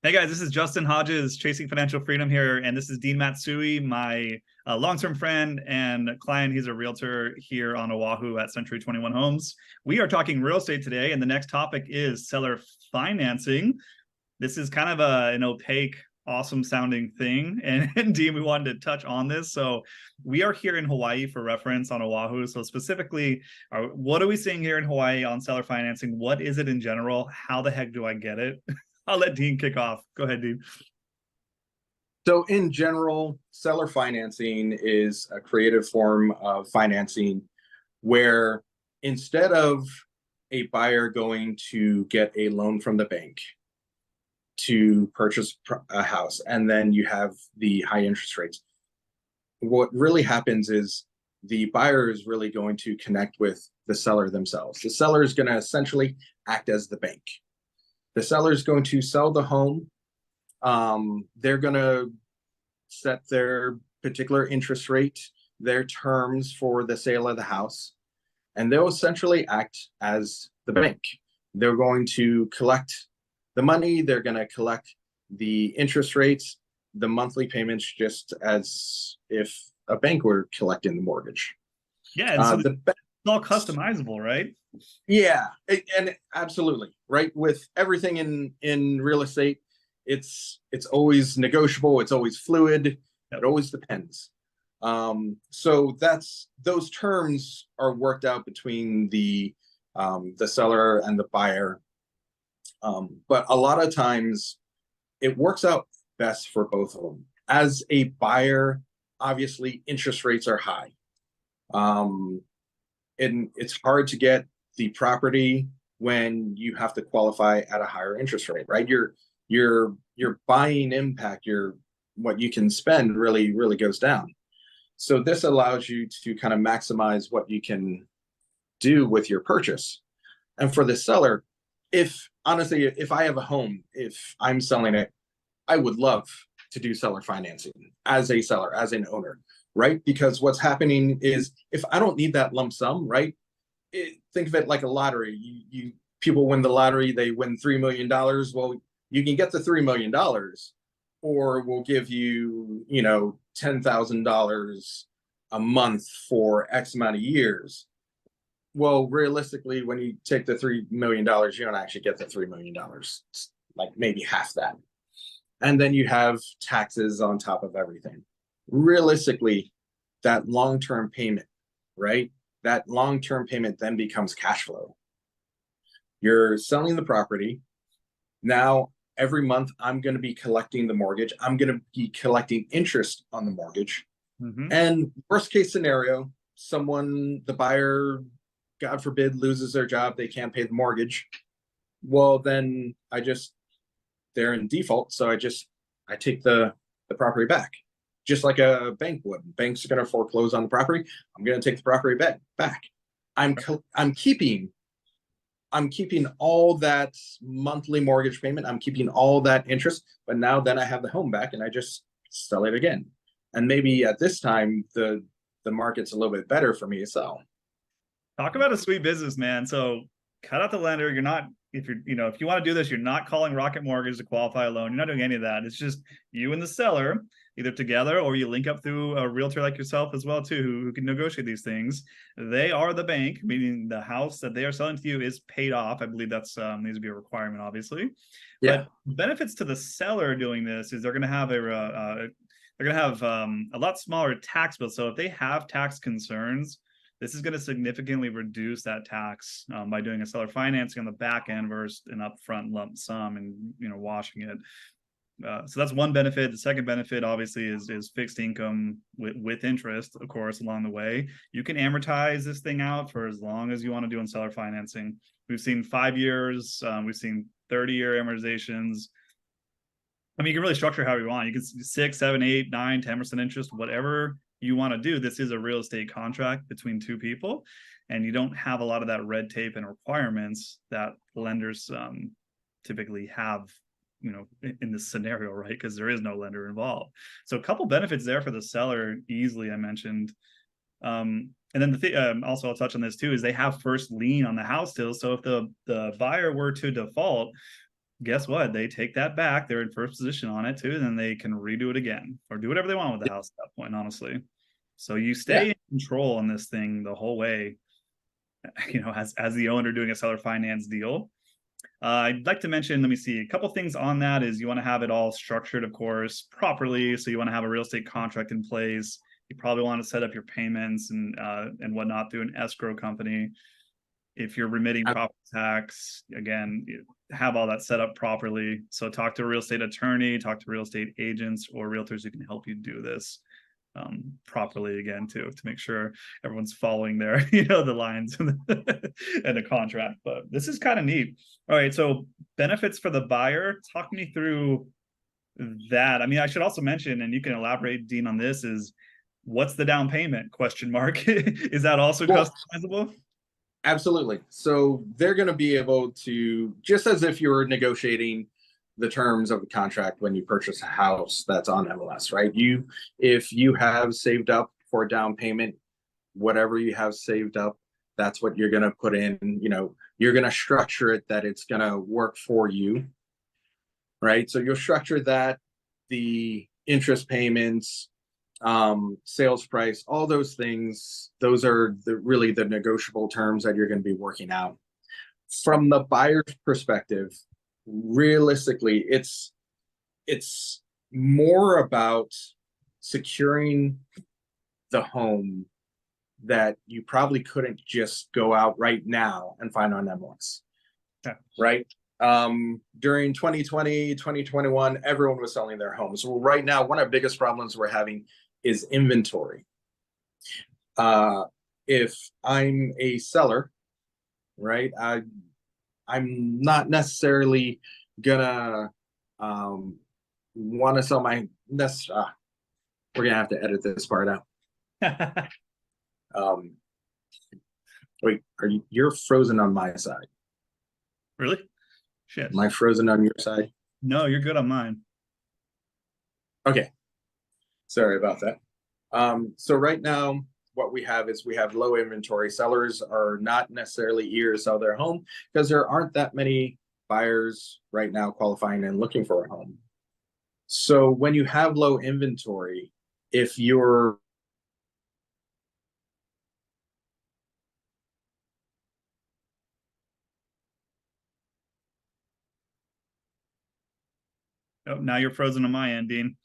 Hey guys, this is Justin Hodges, Chasing Financial Freedom here, and this is Dean Matsui, my long-term friend and client. He's a realtor here on Oahu at Century 21 Homes. We are talking real estate today, and the next topic is seller financing. This is kind of an opaque, awesome-sounding thing, and Dean, we wanted to touch on this. So we are here in Hawaii for reference on Oahu. So specifically, what are we seeing here in Hawaii on seller financing? What is it in general? How the heck do I get it? I'll let Dean kick off. Go ahead, Dean. So in general, seller financing is a creative form of financing where instead of a buyer going to get a loan from the bank to purchase a house, and then you have the high interest rates, what really happens is the buyer is really going to connect with the seller themselves. The seller is going to essentially act as the bank. The seller is going to sell the home. They're going to set their particular interest rate, their terms for the sale of the house, and they'll essentially act as the bank. They're going to collect the money. They're going to collect the interest rates, the monthly payments, just as if a bank were collecting the mortgage. Yeah, and so it's all customizable, right? Yeah, and absolutely, right? With everything in real estate, it's always negotiable, it's always fluid, it always depends. So those terms are worked out between the seller and the buyer. But a lot of times it works out best for both of them. As a buyer, obviously interest rates are high. And it's hard to get the property when you have to qualify at a higher interest rate, right? Your buying impact, what you can spend really goes down. So this allows you to kind of maximize what you can do with your purchase. And for the seller, if I have a home, if I'm selling it, I would love to do seller financing as a seller, as an owner, right? Because what's happening is if I don't need that lump sum, right? Think of it like a lottery. People win the lottery, they win $3 million. Well, you can get the $3 million, or we'll give you, $10,000 a month for X amount of years. Well, realistically, when you take the $3 million, you don't actually get the $3 million. It's like maybe half that. And then you have taxes on top of everything. Realistically, that long-term payment, right? That long-term payment then becomes cash flow. You're selling the property. Now, every month, I'm going to be collecting the mortgage. I'm going to be collecting interest on the mortgage. Mm-hmm. And worst case scenario, the buyer, God forbid, loses their job. They can't pay the mortgage. Well, then they're in default. So I take the property back. Just like a bank would. Banks are going to foreclose on the property. I'm going to take the property back. I'm keeping all that monthly mortgage payment. I'm keeping all that interest. But now then I have the home back and I just sell it again. And maybe at this time the market's a little bit better for me to sell. Talk about a sweet business, man. So cut out the lender. You're not, if you want to do this, you're not calling Rocket Mortgage to qualify a loan. You're not doing any of that. It's just you and the seller either together, or you link up through a realtor like yourself as well too, who can negotiate these things. They are the bank, meaning the house that they are selling to you is paid off. I believe that's needs to be a requirement, obviously. Yeah. But benefits to the seller doing this is they're going to have a lot smaller tax bill. So if they have tax concerns, this is going to significantly reduce that tax by doing a seller financing on the back end versus an upfront lump sum and washing it. So that's one benefit. The second benefit, obviously, is fixed income with interest, of course, along the way. You can amortize this thing out for as long as you want to do in seller financing. We've seen 5 years. We've seen 30-year amortizations. I mean, you can really structure how you want. You can 6, 7, 8, 9, 10% interest, whatever you want to do. This is a real estate contract between two people, and you don't have a lot of that red tape and requirements that lenders typically have, in this scenario, right? Because there is no lender involved. So a couple benefits there for the seller, easily, I mentioned. And then also I'll touch on this too, is they have first lien on the house still. So if the buyer were to default, guess what? They take that back. They're in first position on it too, and then they can redo it again or do whatever they want with the house at that point, honestly. So you Yeah, stay in control on this thing the whole way, as the owner doing a seller finance deal. I'd like to mention, let me see, a couple things on that is you want to have it all structured, of course, properly. So you want to have a real estate contract in place. You probably want to set up your payments and whatnot through an escrow company. If you're remitting ab- property tax, again, have all that set up properly. So talk to a real estate attorney, talk to real estate agents or realtors who can help you do this properly again too, to make sure everyone's following their the lines and the contract. But this is kind of neat. All right, so benefits for the buyer, talk me through that. I mean, I should also mention, and you can elaborate, Dean, on this, is what's the down payment, question mark? Is that also well, customizable? absolutely. So they're going to be able to, just as if you're negotiating the terms of the contract when you purchase a house that's on MLS, right? If you have saved up for a down payment, whatever you have saved up, that's what you're going to put in. You're going to structure it that it's going to work for you, right? So you'll structure that, the interest payments, sales price, all those things, those are really the negotiable terms that you're going to be working out. From the buyer's perspective, realistically, it's more about securing the home that you probably couldn't just go out right now and find on MLS. Okay. Right? During 2020, 2021, everyone was selling their homes. Well, right now, one of the biggest problems we're having is inventory. If I'm a seller, right, I'm not necessarily gonna want to sell my. We're gonna have to edit this part out. Wait, you're frozen on my side? Really? Shit. Am I frozen on your side? No, you're good on mine. Okay, sorry about that. So right now, what we have is we have low inventory. Sellers are not necessarily eager to sell their home because there aren't that many buyers right now qualifying and looking for a home. So when you have low inventory, if you're Oh, now you're frozen on my end, Dean.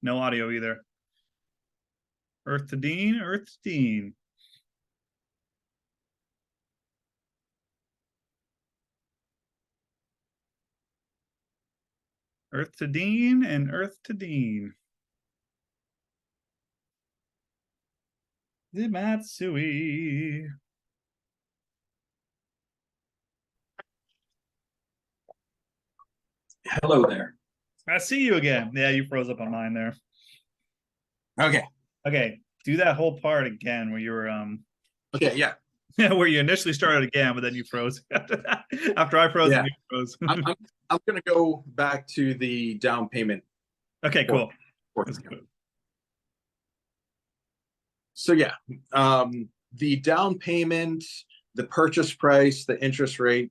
No audio either. Earth to Dean, Earth to Dean. Earth to Dean and Earth to Dean. The Matsui. hello there. I see you again. Yeah, you froze up on mine there. Okay. Okay, do that whole part again where you were Okay, yeah. where you initially started again, but then you froze. After I froze, Yeah. you froze. I'm going to go back to the down payment. Okay, cool. That's good. So yeah, the down payment, the purchase price, the interest rate,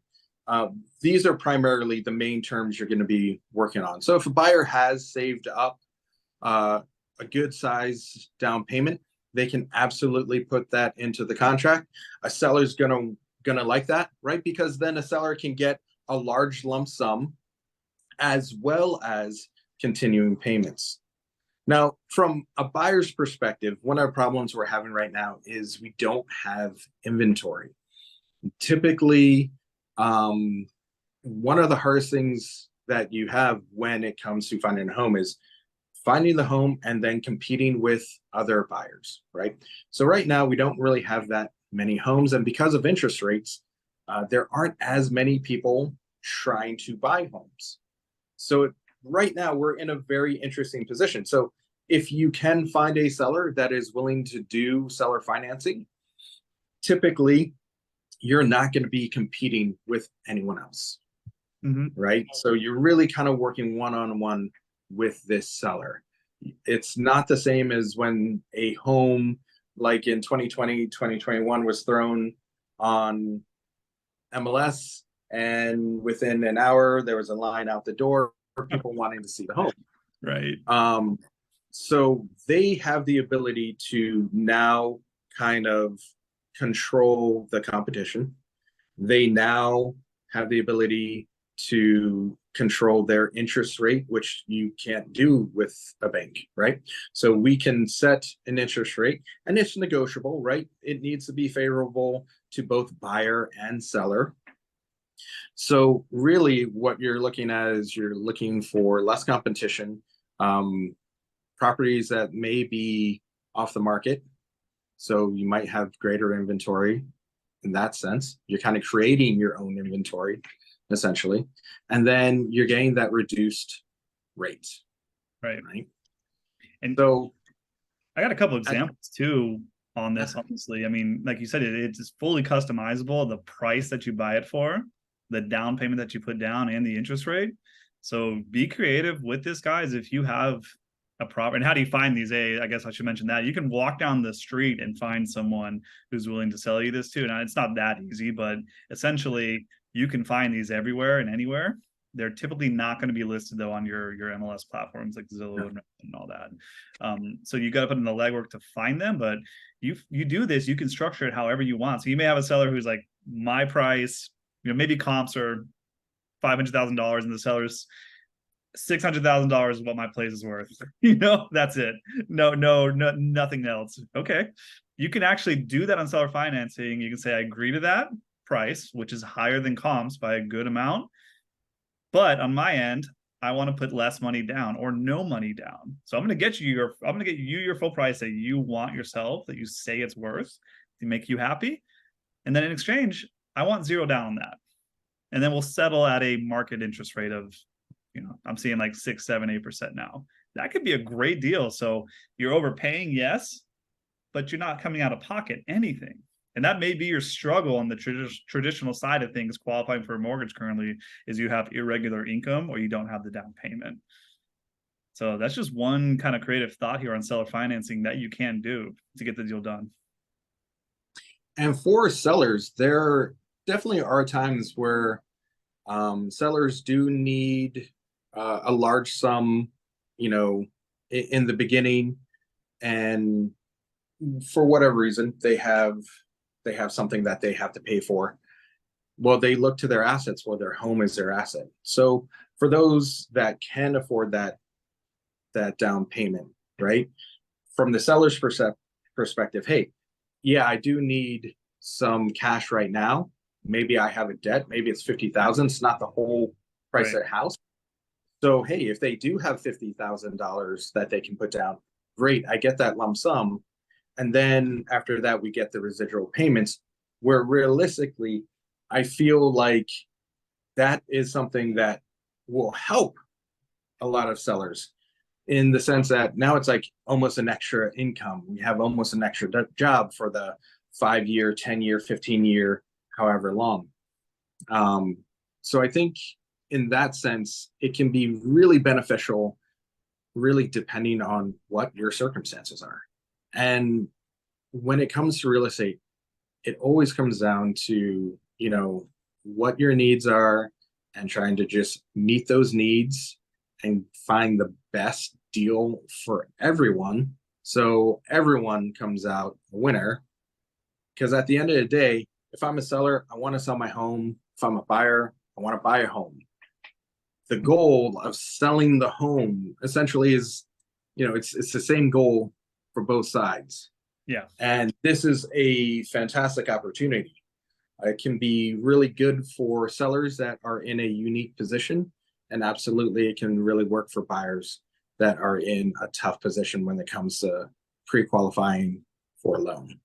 these are primarily the main terms you're going to be working on. So if a buyer has saved up a good size down payment, they can absolutely put that into the contract. A seller's gonna like that, right? Because then a seller can get a large lump sum as well as continuing payments. Now, from a buyer's perspective, one of the problems we're having right now is we don't have inventory. Typically, one of the hardest things that you have when it comes to finding a home is finding the home and then competing with other buyers, right? So right now, we don't really have that many homes. And because of interest rates, there aren't as many people trying to buy homes. So right now, we're in a very interesting position. So if you can find a seller that is willing to do seller financing, typically, you're not going to be competing with anyone else, right? So you're really kind of working one-on-one with this seller. It's not the same as when a home like in 2020, 2021 was thrown on MLS, and within an hour there was a line out the door for people wanting to see the home. Right. So they have the ability to now kind of control the competition. They now have the ability to control their interest rate, which you can't do with a bank, right? So we can set an interest rate, and it's negotiable, right? It needs to be favorable to both buyer and seller. So really what you're looking at is you're looking for less competition, properties that may be off the market. So you might have greater inventory in that sense. You're kind of creating your own inventory, essentially. And then you're getting that reduced rate. Right. And so I got a couple examples too on this, honestly. I mean, like you said, it's fully customizable. The price that you buy it for, the down payment that you put down, and the interest rate. So be creative with this, guys. If you have a property, and how do you find these? I guess I should mention that you can walk down the street and find someone who's willing to sell you this too. Now, it's not that easy, but essentially you can find these everywhere and anywhere. They're typically not going to be listed though on your MLS platforms like Zillow and all that. So you got to put in the legwork to find them, but you do this, you can structure it however you want. So you may have a seller who's like, my price, maybe comps are $500,000 and the seller's $600,000 is what my place is worth. That's it. No, nothing else. Okay. You can actually do that on seller financing. You can say, I agree to that price, which is higher than comps by a good amount. But on my end, I want to put less money down or no money down. So I'm going to get you your full price that you want yourself, that you say it's worth to make you happy. And then in exchange, I want zero down on that. And then we'll settle at a market interest rate of, I'm seeing like 6, 7, 8% now. That could be a great deal. So you're overpaying, yes, but you're not coming out of pocket anything. And that may be your struggle on the traditional side of things, qualifying for a mortgage currently, is you have irregular income or you don't have the down payment. So that's just one kind of creative thought here on seller financing that you can do to get the deal done. And for sellers, there definitely are times where sellers do need a large sum, in the beginning, and for whatever reason, they have something that they have to pay for. Well, they look to their assets. Well, their home is their asset. So for those that can afford that down payment, right? From the seller's perspective, hey, yeah, I do need some cash right now. Maybe I have a debt. Maybe it's 50,000. It's not the whole price of their house. So, hey, if they do have $50,000 that they can put down, great. I get that lump sum. And then after that, we get the residual payments, where realistically, I feel like that is something that will help a lot of sellers, in the sense that now it's like almost an extra income. We have almost an extra job for the 5-year, 10-year, 15-year, however long. So I think in that sense, it can be really beneficial, really depending on what your circumstances are. And when it comes to real estate, it always comes down to, what your needs are, and trying to just meet those needs and find the best deal for everyone, so everyone comes out a winner. Because at the end of the day, if I'm a seller, I want to sell my home. If I'm a buyer, I want to buy a home. The goal of selling the home essentially is, it's the same goal for both sides. Yeah. And this is a fantastic opportunity. It can be really good for sellers that are in a unique position, and absolutely it can really work for buyers that are in a tough position when it comes to pre-qualifying for a loan.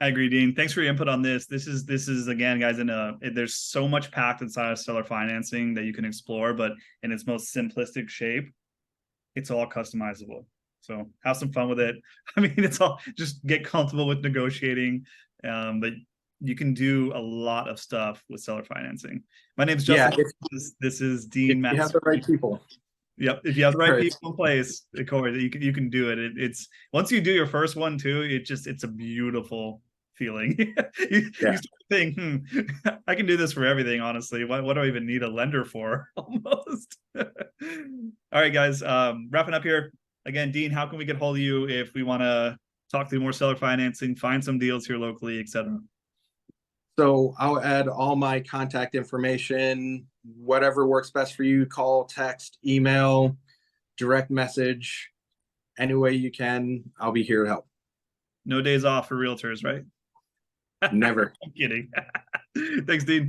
I agree, Dean. Thanks for your input on this. This is again, guys, there's so much packed inside of seller financing that you can explore, but in its most simplistic shape, it's all customizable. So have some fun with it. I mean, it's all, just get comfortable with negotiating, but you can do a lot of stuff with seller financing. My name is Justin. Yeah, this is Dean. You have the right people. Yep. If you have the right Right. people in place, Corey, you can do it. It's once you do your first one too, it's a beautiful feeling. You Yeah. start to think, I can do this for everything, honestly. What do I even need a lender for? Almost. All right, guys. Wrapping up here. Again, Dean, how can we get hold of you if we want to talk through more seller financing, find some deals here locally, etc.? So I'll add all my contact information, whatever works best for you, call, text, email, direct message, any way you can. I'll be here to help. No days off for realtors, right? Never. I'm kidding. Thanks, Dean.